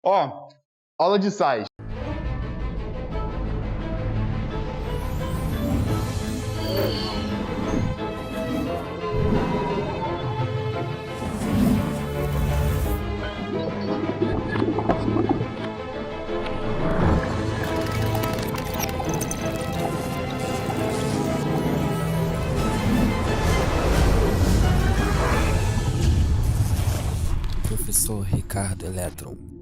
Ó, aula de sais. Professor Ricardo Eletron.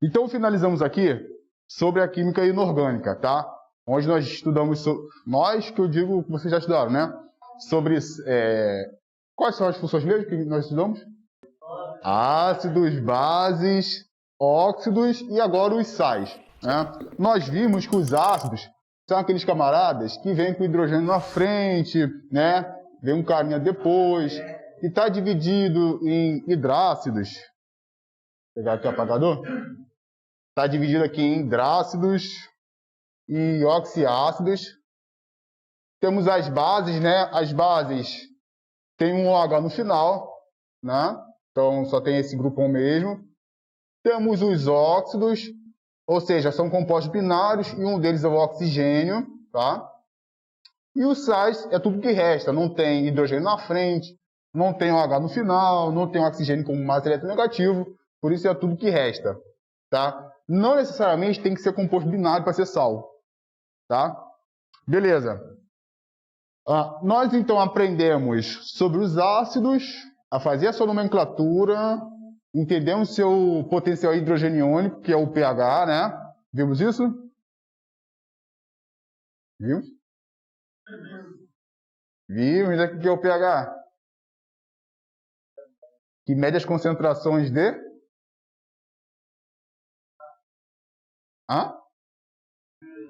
Então finalizamos aqui sobre a química inorgânica, tá? Onde nós estudamos, nós que eu digo que vocês já estudaram, né? Sobre quais são as funções mesmo que nós estudamos? Ácidos, bases, óxidos e agora os sais, né? Nós vimos que os ácidos são aqueles camaradas que vêm com hidrogênio na frente, né? Vem um carinha depois, e está dividido em hidrácidos. Vou pegar aqui o apagador. Está dividido aqui em hidrácidos e oxiácidos. Temos as bases, né? As bases têm um OH no final, né? Então só tem esse grupão mesmo. Temos os óxidos, ou seja, são compostos binários e um deles é o oxigênio, tá? E os sais é tudo que resta, não tem hidrogênio na frente, não tem OH no final, não tem oxigênio como massa eletronegativo, por isso é tudo que resta, tá? Não necessariamente tem que ser composto binário para ser sal, tá? Beleza. Nós então aprendemos sobre os ácidos, a fazer a sua nomenclatura, entendemos seu potencial hidrogeniônico, que é o pH, né? Vimos isso? Vimos? Vimos aqui que é o pH. Que mede as concentrações de...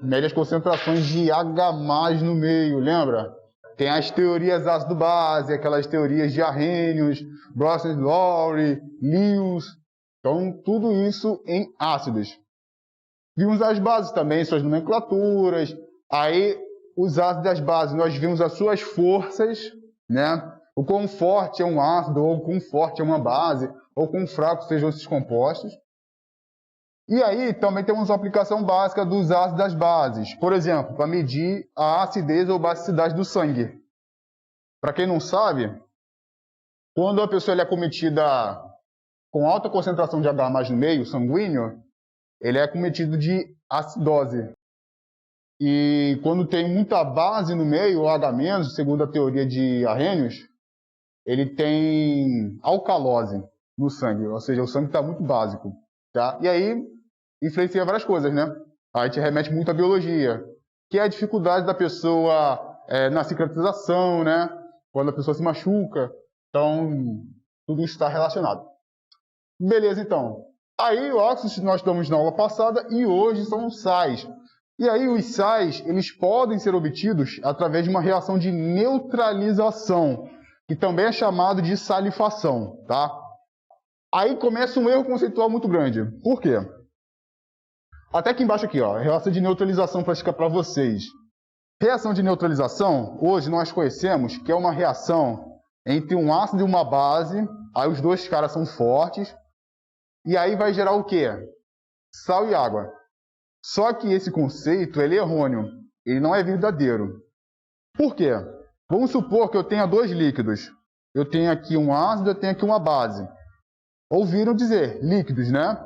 Mede as concentrações de H+ no meio, lembra? Tem as teorias ácido-base, aquelas teorias de Arrhenius, Bronsted-Lowry, Lewis. Então, tudo isso em ácidos. Vimos as bases também, suas nomenclaturas. Aí, os ácidos das bases, nós vimos as suas forças, né? O quão forte é um ácido, ou o quão forte é uma base, ou quão fracos sejam esses compostos. E aí, também temos uma aplicação básica dos ácidos das bases. Por exemplo, para medir a acidez ou basicidade do sangue. Para quem não sabe, quando a pessoa é acometida com alta concentração de H+ no meio, sanguíneo, ele é acometido de acidose. E quando tem muita base no meio, o H-, segundo a teoria de Arrhenius, ele tem alcalose no sangue, ou seja, o sangue está muito básico. Tá? E aí, influencia várias coisas, né? Aí te remete muito à biologia, que é a dificuldade da pessoa na cicatrização, né? Quando a pessoa se machuca. Então, tudo isso está relacionado. Beleza, então. Aí, óxidos nós estamos na aula passada e hoje são os sais. E aí, os sais, eles podem ser obtidos através de uma reação de neutralização, que também é chamado de salifação, tá? Aí começa um erro conceitual muito grande. Por quê? Até aqui embaixo aqui, ó, reação de neutralização para explicar para vocês. Reação de neutralização, hoje nós conhecemos que é uma reação entre um ácido e uma base, aí os dois caras são fortes, e aí vai gerar o quê? Sal e água. Só que esse conceito ele é errôneo, ele não é verdadeiro. Por quê? Vamos supor que eu tenha dois líquidos. Eu tenho aqui um ácido, eu tenho aqui uma base. Ouviram dizer líquidos, né?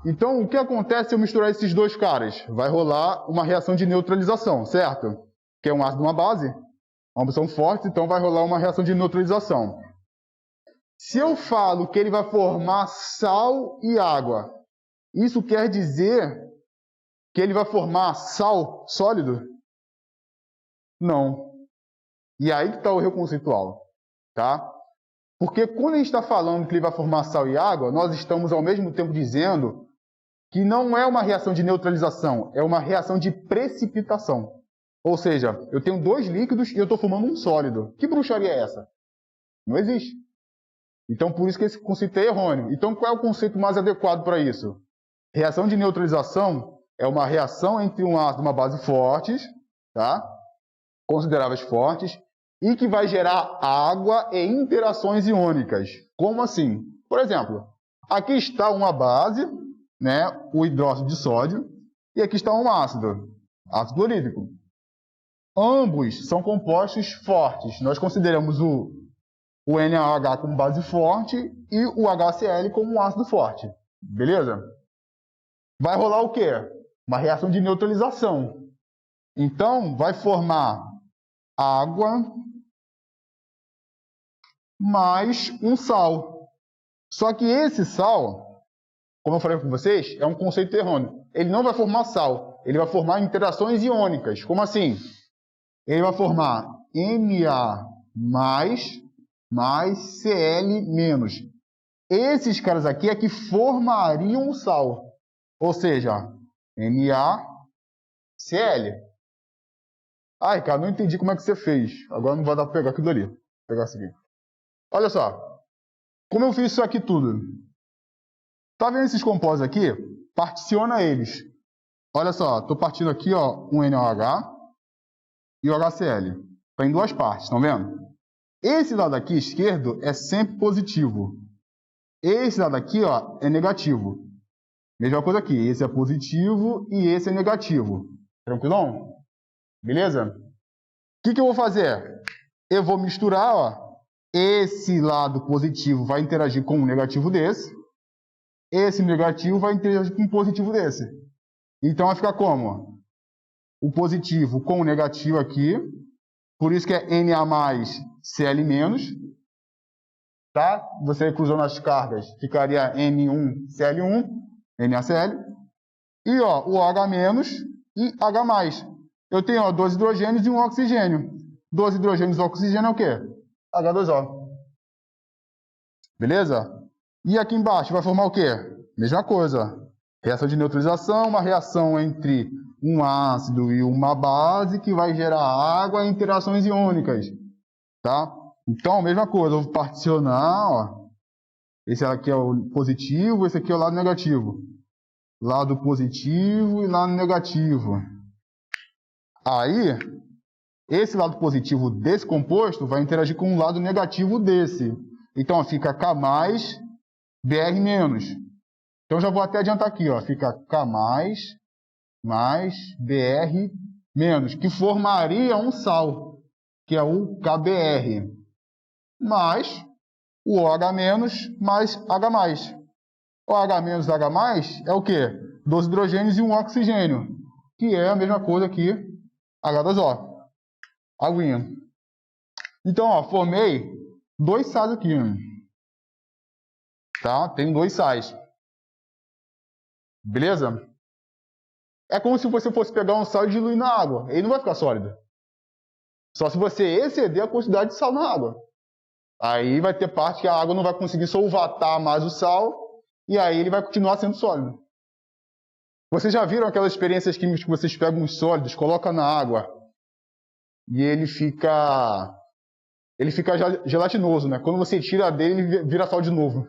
Então, o que acontece se eu misturar esses dois caras? Vai rolar uma reação de neutralização, certo? Que é um ácido e uma base. Ambos são fortes, então vai rolar uma reação de neutralização. Se eu falo que ele vai formar sal e água, isso quer dizer que ele vai formar sal sólido? Não. E aí que está o erro conceitual, tá? Porque quando a gente está falando que ele vai formar sal e água, nós estamos ao mesmo tempo dizendo que não é uma reação de neutralização, é uma reação de precipitação. Ou seja, eu tenho dois líquidos e eu estou formando um sólido. Que bruxaria é essa? Não existe. Então, por isso que esse conceito é errôneo. Então, qual é o conceito mais adequado para isso? Reação de neutralização é uma reação entre um ácido e uma base fortes, tá? Consideráveis fortes, e que vai gerar água e interações iônicas. Como assim? Por exemplo, aqui está uma base, né, o hidróxido de sódio, e aqui está um ácido clorídrico. Ambos são compostos fortes. Nós consideramos o NaOH como base forte e o HCl como um ácido forte. Beleza? Vai rolar o quê? Uma reação de neutralização. Então, vai formar água mais um sal. Só que esse sal, como eu falei com vocês, é um conceito errôneo. Ele não vai formar sal, ele vai formar interações iônicas. Como assim? Ele vai formar Na mais Cl-. Esses caras aqui é que formariam o sal. Ou seja, NaCl. Ai, cara, não entendi como é que você fez. Agora não vai dar para pegar aquilo ali. Vou pegar isso aqui. Olha só. Como eu fiz isso aqui tudo? Tá vendo esses compostos aqui? Particiona eles. Olha só, estou partindo aqui, ó, um NaOH e o HCl. Está em duas partes, estão vendo? Esse lado aqui, esquerdo, é sempre positivo. Esse lado aqui, ó, é negativo. Mesma coisa aqui, esse é positivo e esse é negativo. Tranquilão? Beleza? O que eu vou fazer? Eu vou misturar, ó. Esse lado positivo vai interagir com o negativo desse. Esse negativo vai interagir com o positivo desse. Então vai ficar como? O positivo com o negativo aqui. Por isso que é Na mais Cl menos. Tá? Você cruzando as cargas, ficaria N1Cl1, NaCl. E ó, o H menos e H mais. Eu tenho, ó, 2 hidrogênios e um oxigênio. 2 hidrogênios e oxigênio é o quê? H2O. Beleza? E aqui embaixo vai formar o quê? Mesma coisa. Reação de neutralização, uma reação entre um ácido e uma base que vai gerar água e interações iônicas. Tá? Então, mesma coisa. Eu vou particionar, ó. Esse aqui é o positivo, esse aqui é o lado negativo. Lado positivo e lado negativo. Aí, esse lado positivo desse composto vai interagir com o lado negativo desse. Então, ó, fica K mais Br menos. Então, já vou até adiantar aqui, ó. Fica K mais Br menos, que formaria um sal, que é o KBr. Mais o OH menos mais H mais. O H menos H mais é o quê? 2 hidrogênios e um oxigênio, que é a mesma coisa que H2O. Aguinha. Então, ó, formei 2 sais aqui. Tá? Tem 2 sais. Beleza? É como se você fosse pegar um sal e diluir na água. Ele não vai ficar sólido. Só se você exceder a quantidade de sal na água. Aí vai ter parte que a água não vai conseguir solvatar mais o sal. E aí ele vai continuar sendo sólido. Vocês já viram aquelas experiências químicas que vocês pegam os sólidos, colocam na água e ele fica gelatinoso, né? Quando você tira dele, ele vira sal de novo.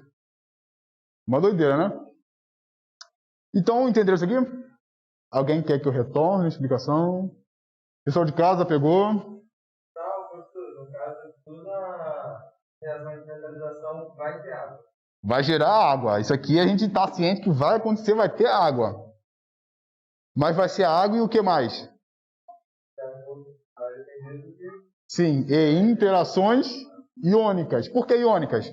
Uma doideira, né? Então, entenderam isso aqui? Alguém quer que eu retorne a explicação? Pessoal de casa, pegou? Não, professor, no caso, toda reação de neutralização vai ter água. Vai gerar água. Isso aqui a gente está ciente que vai acontecer, vai ter água. Mas vai ser água e o que mais? Sim, e interações iônicas. Por que iônicas?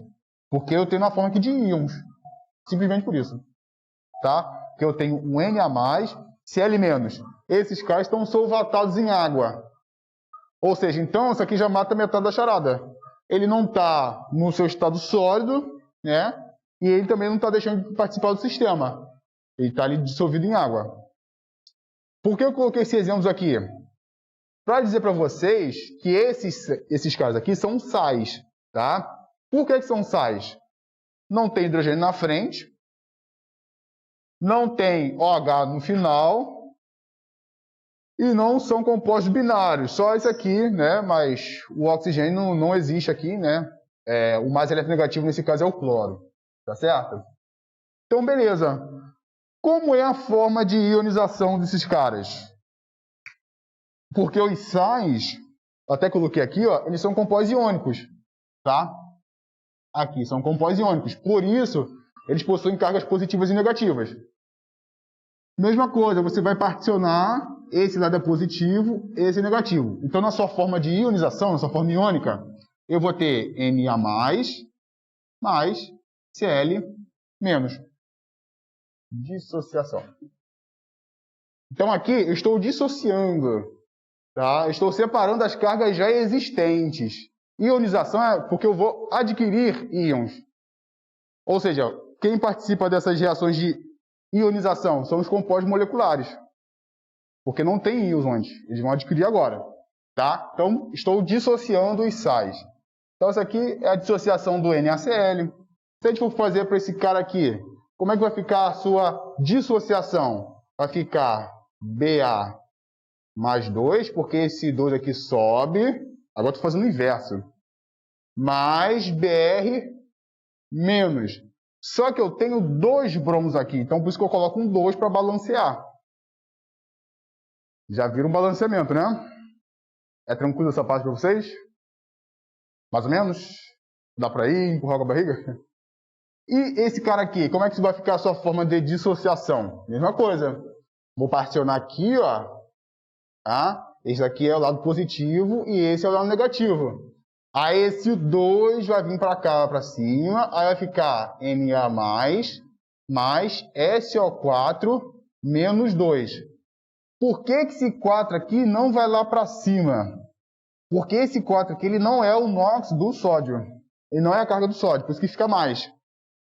Porque eu tenho na forma aqui de íons. Simplesmente por isso. Tá? Que eu tenho um Na+, Cl-. Esses caras estão solvatados em água. Ou seja, então isso aqui já mata metade da charada. Ele não está no seu estado sólido, né? E ele também não está deixando de participar do sistema. Ele está ali dissolvido em água. Por que eu coloquei esses exemplos aqui? Para dizer para vocês que esses caras aqui são sais, tá? Por que são sais? Não tem hidrogênio na frente, não tem OH no final e não são compostos binários. Só esse aqui, né? Mas o oxigênio não existe aqui, né? O mais eletronegativo nesse caso é o cloro, tá certo? Então, beleza. Como é a forma de ionização desses caras? Porque os sais, até coloquei aqui, ó, eles são compostos iônicos, tá? Aqui são compostos iônicos. Por isso, eles possuem cargas positivas e negativas. Mesma coisa, você vai particionar, esse lado é positivo, esse é negativo. Então, na sua forma de ionização, na sua forma iônica, eu vou ter Na+, mais Cl-. Dissociação. Então, aqui, eu estou dissociando, tá? Eu estou separando as cargas já existentes. Ionização é porque eu vou adquirir íons. Ou seja, quem participa dessas reações de ionização são os compostos moleculares. Porque não tem íons antes. Eles vão adquirir agora. Tá? Então, estou dissociando os sais. Então, isso aqui é a dissociação do NaCl. Se a gente for fazer para esse cara aqui, como é que vai ficar a sua dissociação? Vai ficar Ba mais 2, porque esse 2 aqui sobe. Agora estou fazendo o inverso. Mais Br menos. Só que eu tenho 2 bromos aqui, então por isso que eu coloco um 2 para balancear. Já viram um balanceamento, né? É tranquilo essa parte para vocês? Mais ou menos? Dá para ir, empurrar com a barriga? E esse cara aqui, como é que vai ficar a sua forma de dissociação? Mesma coisa. Vou particionar aqui, ó. Tá? Esse aqui é o lado positivo e esse é o lado negativo. Aí esse 2 vai vir para cá, para cima, aí vai ficar Na+, mais SO4 menos 2. Por que esse 4 aqui não vai lá para cima? Porque esse 4 aqui ele não é o NOx do sódio. Ele não é a carga do sódio, por isso que fica mais.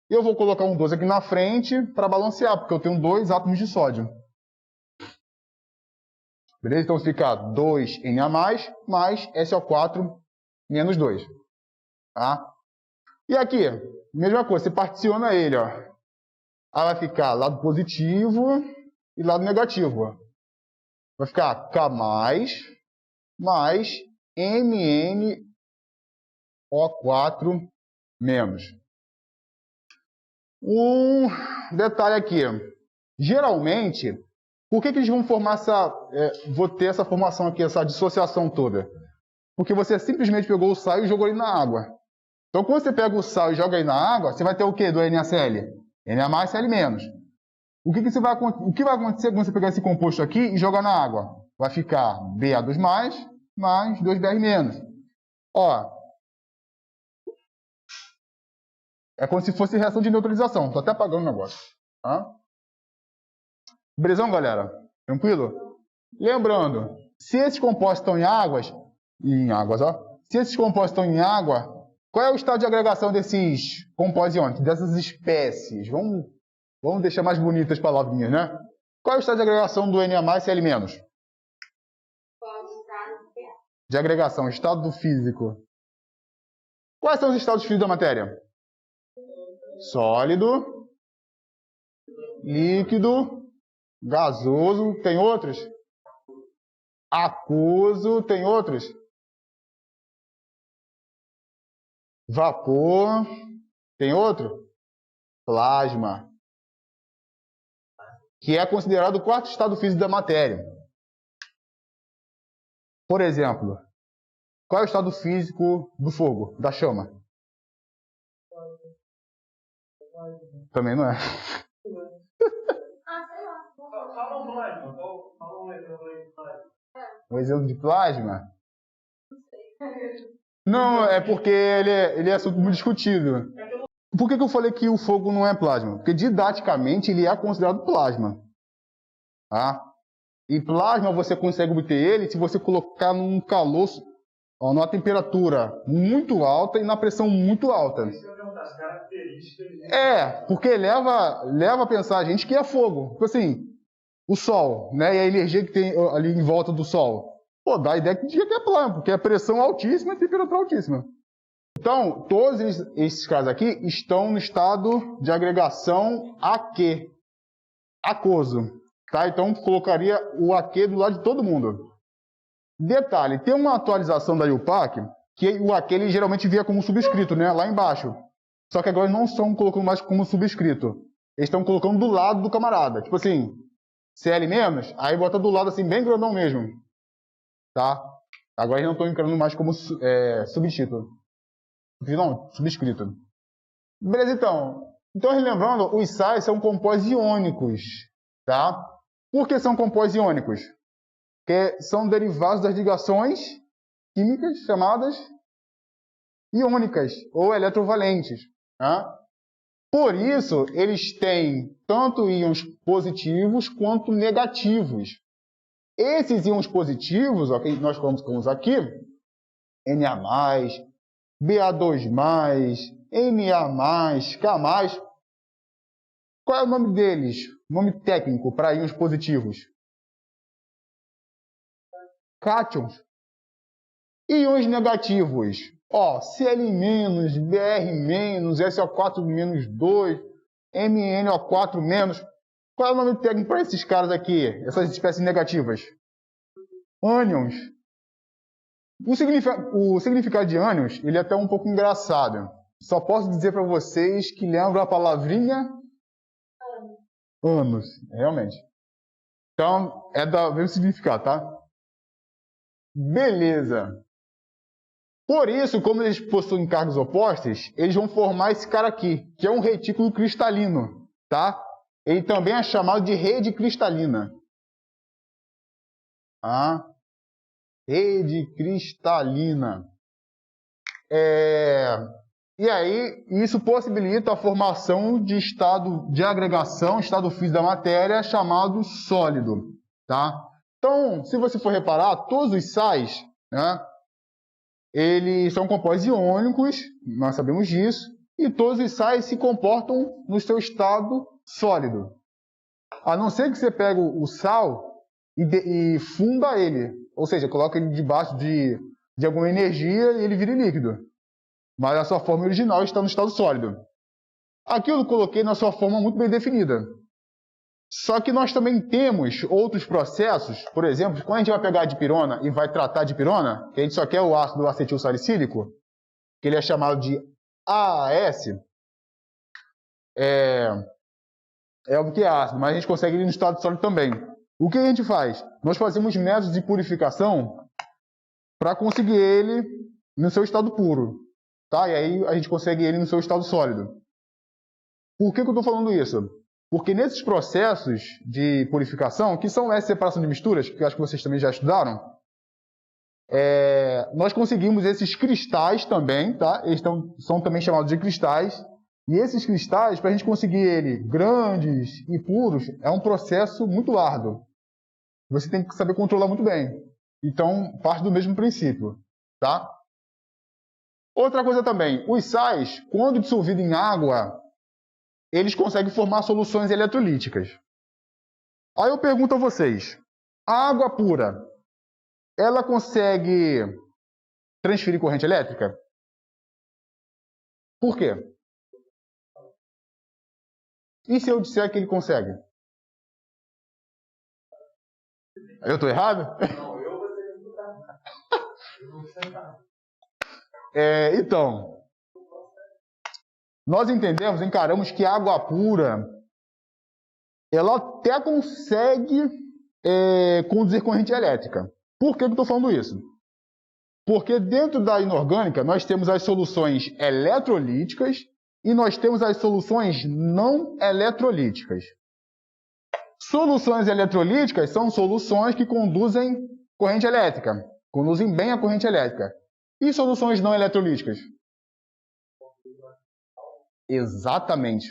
Eu vou colocar um 2 aqui na frente para balancear, porque eu tenho 2 átomos de sódio. Beleza? Então fica 2Na+, mais SO4 menos 2. Tá? E aqui, mesma coisa, você particiona ele, ó. Aí vai ficar lado positivo e lado negativo. Ó. Vai ficar K+, mais MnO4 menos. Um detalhe aqui. Geralmente, por que eles vão formar vou ter essa formação aqui, essa dissociação toda? Porque você simplesmente pegou o sal e jogou ele na água. Então, quando você pega o sal e joga ele na água, você vai ter o quê do NaCl? Na+, Cl-. O que vai acontecer quando você pegar esse composto aqui e jogar na água? Vai ficar Ba2+, mais 2Br-. Ó, é como se fosse reação de neutralização. Estou até apagando o negócio. Tá? Belezão, galera? Tranquilo? Lembrando, se esses compostos estão em águas, ó. Se esses compostos estão em água, qual é o estado de agregação desses compostos iônicos, dessas espécies? Vamos deixar mais bonitas as palavrinhas, né? Qual é o estado de agregação do Na+, Cl-? De agregação, estado físico. Quais são os estados físicos da matéria? Sólido, líquido, gasoso, tem outros? Aquoso, tem outros? Vapor, tem outro? Plasma, que é considerado o quarto estado físico da matéria. Por exemplo, qual é o estado físico do fogo, da chama? Também não é. Fala um plasma. Fala um exemplo aí de plasma. Um exemplo de plasma? Não, é porque ele é assunto muito discutido. Por que eu falei que o fogo não é plasma? Porque didaticamente ele é considerado plasma. Tá? E plasma você consegue obter ele se você colocar num calor, numa temperatura muito alta e na pressão muito alta. As características. Porque leva a pensar a gente que é fogo. Tipo assim, o Sol, né? E a energia que tem ali em volta do Sol. Pô, dá a ideia que é plasma, porque é pressão altíssima e temperatura altíssima. Então, todos esses casos aqui estão no estado de agregação aquoso. Tá? Então, colocaria o aqu do lado de todo mundo. Detalhe, tem uma atualização da IUPAC, que o aqu ele geralmente via como subscrito, né? Lá embaixo. Só que agora não estão colocando mais como subscrito. Eles estão colocando do lado do camarada. Tipo assim, Cl-, aí bota do lado assim, bem grandão mesmo. Tá? Agora eles não estão encarando mais como subtítulo. Não, subscrito. Beleza, então. Então, relembrando, os sais são compostos iônicos, tá? Por que são compostos iônicos? Porque são derivados das ligações químicas chamadas iônicas ou eletrovalentes, tá? Por isso, eles têm tanto íons positivos quanto negativos. Esses íons positivos, okay, nós colocamos aqui, Na+, Ba2+, Na+, K+. Qual é o nome deles? Nome técnico para íons positivos? Cátions. Íons negativos. Cl-, Br-, SO4-2, MnO4-. Qual é o nome técnico para esses caras aqui? Essas espécies negativas? Ânions. O significado de ânions, ele é até um pouco engraçado. Só posso dizer para vocês que lembra a palavrinha anos, realmente. Então, é do mesmo significado, tá? Beleza. Por isso, como eles possuem cargas opostas, eles vão formar esse cara aqui, que é um retículo cristalino, tá? Ele também é chamado de rede cristalina. Rede cristalina. E aí, isso possibilita a formação de estado de agregação, estado físico da matéria, chamado sólido, tá? Então, se você for reparar, todos os sais, né, eles são compostos iônicos, nós sabemos disso, e todos os sais se comportam no seu estado sólido. A não ser que você pegue o sal e funda ele, ou seja, coloca ele debaixo de alguma energia e ele vira líquido. Mas a sua forma original está no estado sólido. Aqui eu coloquei na sua forma muito bem definida. Só que nós também temos outros processos, por exemplo, quando a gente vai pegar a dipirona e vai tratar a dipirona, que a gente só quer o ácido acetil salicílico, que ele é chamado de AAS, é óbvio que é ácido, mas a gente consegue ele no estado sólido também. O que a gente faz? Nós fazemos métodos de purificação para conseguir ele no seu estado puro. Tá? E aí a gente consegue ele no seu estado sólido. Por que eu estou falando isso? Porque nesses processos de purificação, que são essa separação de misturas, que eu acho que vocês também já estudaram, nós conseguimos esses cristais também, tá? Eles são também chamados de cristais. E esses cristais, para a gente conseguir ele grandes e puros, é um processo muito árduo. Você tem que saber controlar muito bem. Então, parte do mesmo princípio, tá? Outra coisa também, os sais, quando dissolvidos em água, eles conseguem formar soluções eletrolíticas. Aí eu pergunto a vocês, a água pura, ela consegue transferir corrente elétrica? Por quê? E se eu disser que ele consegue? Eu estou errado? Não, eu vou ter que escutar. Eu vou sentar. Então, nós encaramos que a água pura, ela até consegue conduzir corrente elétrica. Por que eu estou falando isso? Porque dentro da inorgânica, nós temos as soluções eletrolíticas e nós temos as soluções não eletrolíticas. Soluções eletrolíticas são soluções que conduzem corrente elétrica, conduzem bem a corrente elétrica. E soluções não eletrolíticas? Exatamente.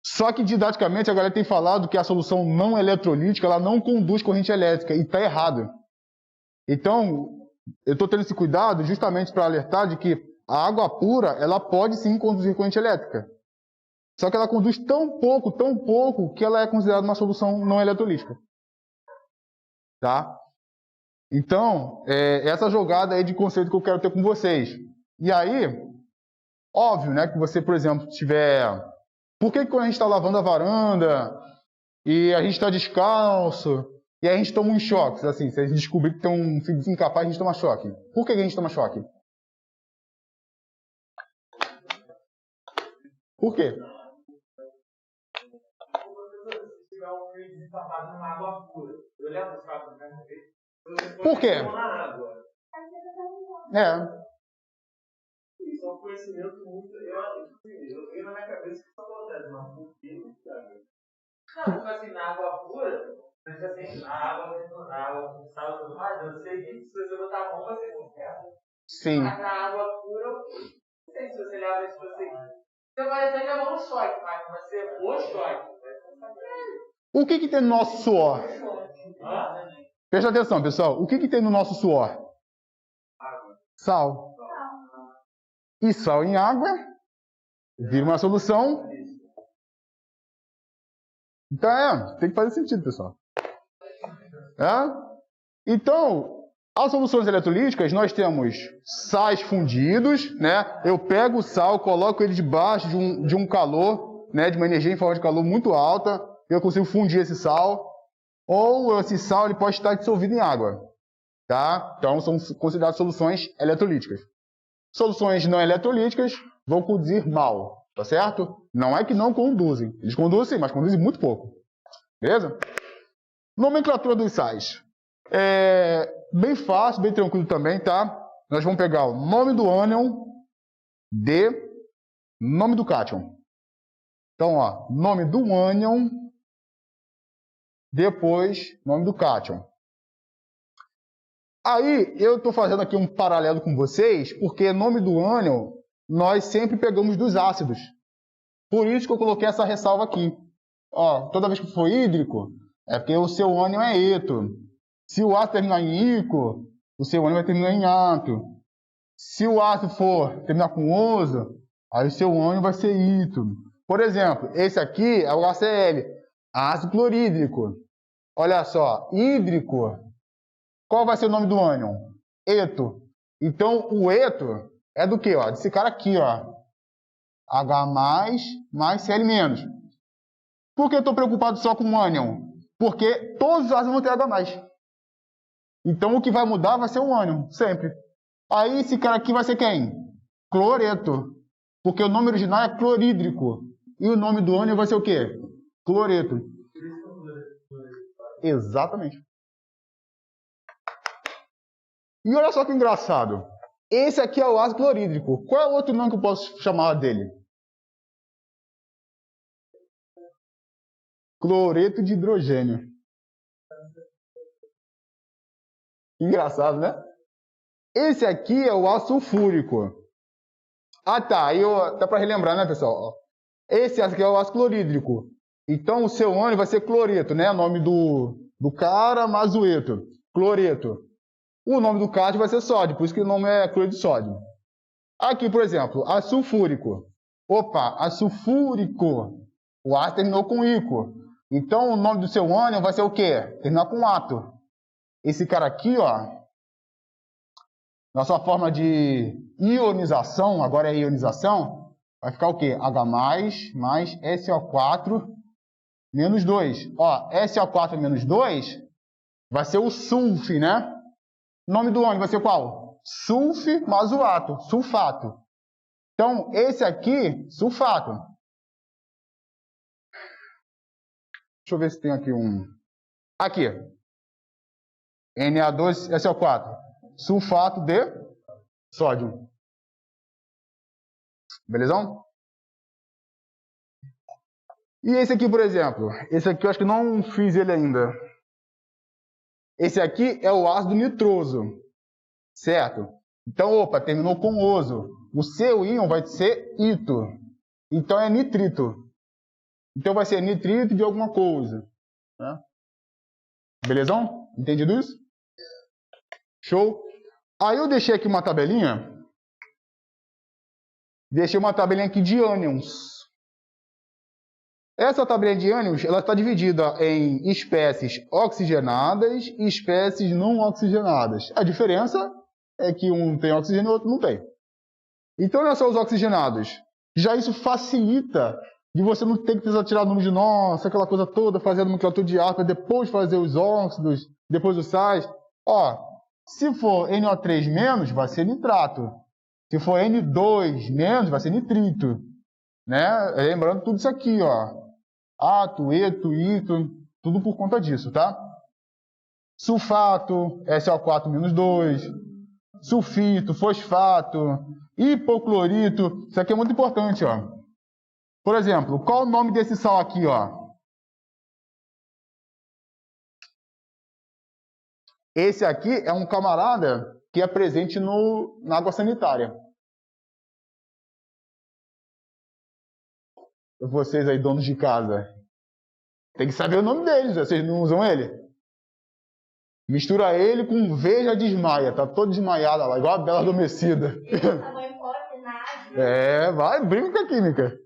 Só que didaticamente a galera tem falado que a solução não eletrolítica ela não conduz corrente elétrica e está errado. Então, eu estou tendo esse cuidado justamente para alertar de que a água pura ela pode sim conduzir corrente elétrica. Só que ela conduz tão pouco, que ela é considerada uma solução não eletrolítica. Tá? Então, essa jogada aí de conceito que eu quero ter com vocês. E aí, óbvio, né, que você, por exemplo, tiver... Por que quando a gente está lavando a varanda e a gente está descalço e a gente toma uns choques, assim, se a gente descobrir que tem um filho incapaz, a gente toma choque. Por que a gente toma choque? Por quê? Se tiver um fio desempapado numa água pura, eu levo os cabos na minha cabeça. Por quê? Na água. É. Isso é um conhecimento muito. Eu tenho na minha cabeça que isso acontece, mas por que não sabe? Não, tipo assim, na água pura, tipo assim, na água com sal e tudo mais, eu sei que se você botar a mão vai ser confiável. Sim. Mas na água pura, eu não sei se você leva isso assim. Você vai até levar um choque, mas vai ser o choque. O que tem no nosso suor? Presta atenção, pessoal. O que tem no nosso suor? Sal. E sal em água vira uma solução. Então, tem que fazer sentido, pessoal. Então, as soluções eletrolíticas, nós temos sais fundidos, né? Eu pego o sal, coloco ele debaixo de um calor, né? De uma energia em forma de calor muito alta, eu consigo fundir esse sal. Ou esse sal ele pode estar dissolvido em água, tá? Então, são consideradas soluções eletrolíticas. Soluções não eletrolíticas vão conduzir mal, tá certo? Não é que não conduzem. Eles conduzem, mas conduzem muito pouco. Beleza? Nomenclatura dos sais. É bem fácil, bem tranquilo também, tá? Nós vamos pegar o nome do ânion de nome do cátion. Então, ó, nome do ânion, depois nome do cátion. Aí, eu estou fazendo aqui um paralelo com vocês, porque nome do ânion nós sempre pegamos dos ácidos. Por isso que eu coloquei essa ressalva aqui. Ó, toda vez que for hídrico, é porque o seu ânion é eto. Se o ácido terminar em ico, o seu ânion vai terminar em ato. Se o ácido for terminar com oso, aí o seu ânion vai ser ito. Por exemplo, esse aqui é o HCl, ácido clorídrico. Olha só, hídrico. Qual vai ser o nome do ânion? Eto. Então, o eto é do quê? Ó? Desse cara aqui, ó. H+, mais Cl-. Por que eu estou preocupado só com o ânion? Porque todos os ácidos vão ter H+. Então, o que vai mudar vai ser o ânion, sempre. Aí, esse cara aqui vai ser quem? Cloreto. Porque o nome original é clorídrico. E o nome do ânion vai ser o quê? Cloreto. Exatamente. E olha só que engraçado. Esse aqui é o ácido clorídrico. Qual é o outro nome que eu posso chamar dele? Cloreto de hidrogênio. Engraçado, né? Esse aqui é o ácido sulfúrico. Ah, tá. Aí dá para relembrar, né, pessoal? Esse aqui é o ácido clorídrico. Então, o seu ânion vai ser cloreto, né? O nome do cara mais o eto. Cloreto. O nome do cátion vai ser sódio, por isso que o nome é cloreto de sódio. Aqui, por exemplo, asulfúrico. Opa, asulfúrico. O ácido terminou com ico. Então, o nome do seu ânion vai ser o quê? Terminar com ato. Esse cara aqui, ó, na sua forma de ionização, agora é ionização, vai ficar o quê? H+, mais SO4 menos 2. Ó, SO4 menos 2 vai ser o sulf, né? O nome do ânion vai ser qual? Sulf mais o ato, sulfato. Então, esse aqui, sulfato. Deixa eu ver se tem aqui um... Aqui. Na2SO4. Sulfato de sódio. Belezão? E esse aqui, por exemplo? Esse aqui eu acho que não fiz ele ainda. Esse aqui é o ácido nitroso. Certo? Então, opa, terminou com oso. O seu íon vai ser ito. Então é nitrito. Então vai ser nitrito de alguma coisa. Né? Belezão? Entendido isso? Show? Aí eu deixei aqui uma tabelinha. Deixei uma tabelinha aqui de ânions. Essa tabelinha de ânions, ela está dividida em espécies oxigenadas e espécies não oxigenadas. A diferença é que um tem oxigênio e o outro não tem. Então, olha só os oxigenados. Já isso facilita de você não ter que precisar tirar o número de nossa, aquela coisa toda, fazer a nomenclatura de ácido, depois fazer os óxidos, depois os sais. Ó, se for NO3-, vai ser nitrato. Se for N2-, vai ser nitrito. Né? Lembrando tudo isso aqui, ó. Ato, eto, ito, tudo por conta disso, tá? sulfato, SO4-2, sulfito, fosfato, hipoclorito. Isso aqui é muito importante, ó. Por exemplo, qual o nome desse sal aqui, ó? Esse aqui é um camarada que é presente na água sanitária. Vocês aí, donos de casa, tem que saber o nome deles, vocês não usam ele? Mistura ele com veja desmaia, tá todo desmaiado lá, igual a Bela Adormecida. Vai, brinca com a química.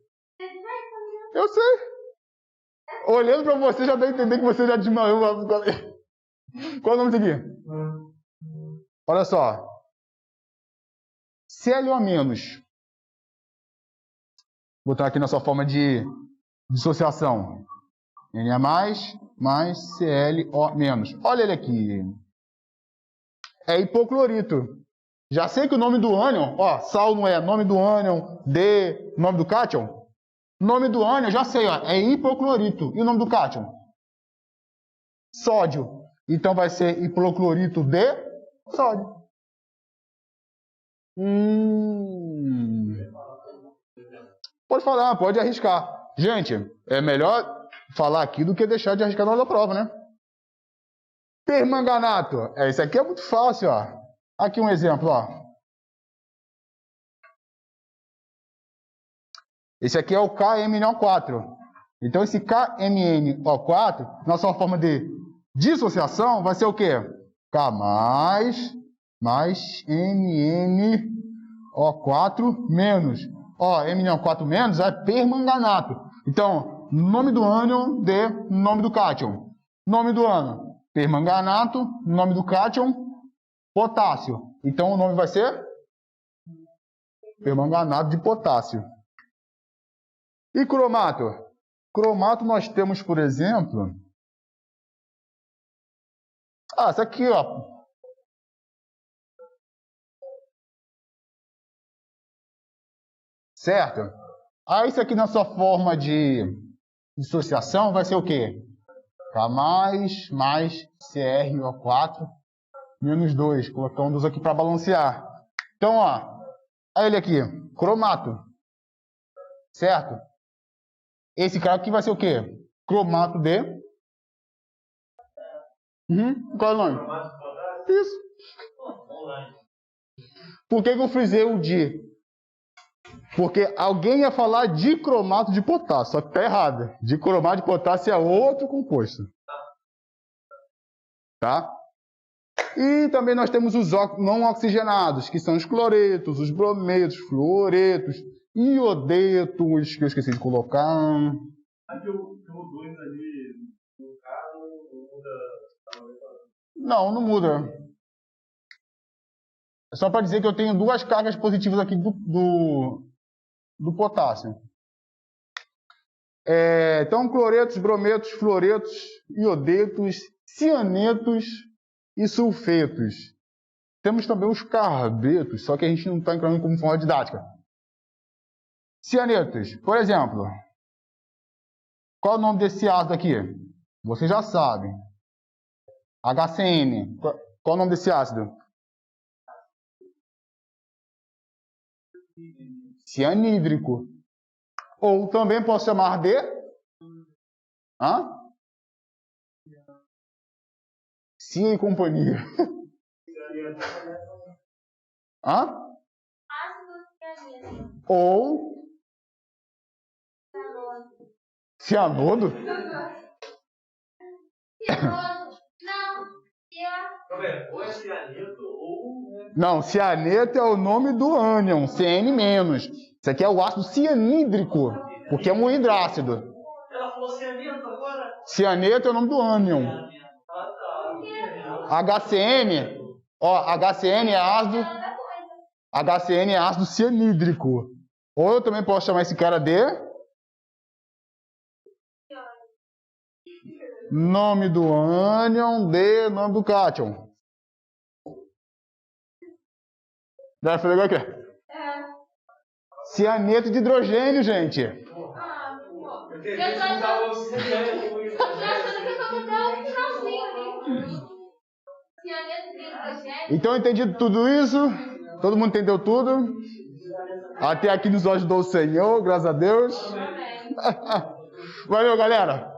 Eu sei. Olhando pra você, já dá a entender que você já desmaiou. Qual é o nome disso aqui? Olha só. ClO-. Vou botar aqui na sua forma de dissociação. Na mais ClO-. Olha ele aqui. É hipoclorito. Já sei que o nome do ânion, ó, sal não é nome do ânion, nome do cátion. Nome do ânion, já sei, ó, é hipoclorito. E o nome do cátion? Sódio. Então vai ser hipoclorito de sódio. Pode falar, pode arriscar. Gente, é melhor falar aqui do que deixar de arriscar na hora da prova, né? Permanganato. Esse aqui é muito fácil, ó. Aqui um exemplo, ó. Esse aqui é o KMNO4. Então, esse KMNO4, na sua forma de dissociação, vai ser o quê? K mais MnO4 menos. Ó, MnO4 menos é permanganato. Então, nome do ânion de nome do cátion. Nome do ânion, permanganato. Nome do cátion, potássio. Então, o nome vai ser permanganato de potássio. E cromato? Cromato nós temos, por exemplo... essa aqui, ó. Certo? Isso aqui na sua forma de dissociação vai ser o quê? K mais CrO4 menos 2. Colocar um dos aqui para balancear. Então, ó. Olha ele aqui. Cromato. Certo? Esse cara aqui vai ser o quê? Cromato de... Qual é o nome? Isso. Por que eu frisei o de? Porque alguém ia falar dicromato de potássio, só que tá errado. Dicromato de potássio é outro composto. Tá? E também nós temos os não oxigenados, que são os cloretos, os brometos, fluoretos, iodetos, que eu esqueci de colocar. Aqui o 2 ali, no caso, muda. Não muda. É só para dizer que eu tenho duas cargas positivas aqui do potássio. Então, cloretos, brometos, fluoretos, iodetos, cianetos e sulfetos. Temos também os carbetos, só que a gente não está entrando como forma didática. Cianetos, por exemplo. Qual é o nome desse ácido aqui? Você já sabe. HCN. Qual é o nome desse ácido? Cianídrico. Ou também posso chamar de... Cia e companhia. Ou... Cianodo? Ou é cianeto ou... Não, cianeto é o nome do ânion, CN-. Isso aqui é o ácido cianídrico, porque é um hidrácido. Ela falou cianeto agora? Cianeto é o nome do ânion. HCN, ó, HCN é ácido cianídrico. Ou eu também posso chamar esse cara de... Nome do ânion de nome do cátion. Deve ser legal aqui. Cianeto de hidrogênio, gente. Eu achando que eu tô até o finalzinho ali. Então, entendido tudo isso? Todo mundo entendeu tudo? Até aqui nos ajudou o Senhor, graças a Deus. Valeu, galera.